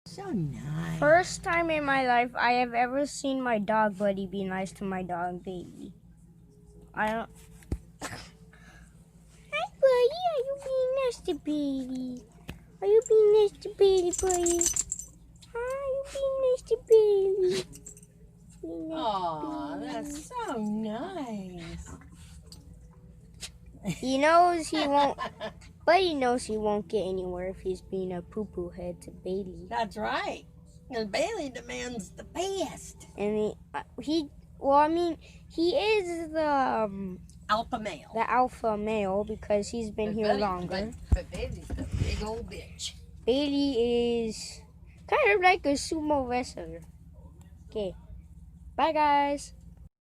So nice. First time in my life I have ever seen my dog Buddy be nice to my dog Baby. I don't. Hi Buddy, are you being nice to Baby? Are you being nice to Baby, Buddy? Are you being nice to Baby? Aw, that's so nice. He knows he won't. Buddy knows he won't get anywhere if he's being a poo-poo head to Bailey. That's right. And Bailey demands the best. And he is the Alpha male. alpha male because he's been here longer. But Bailey's the big old bitch. Bailey is kind of like a sumo wrestler. Okay, bye guys.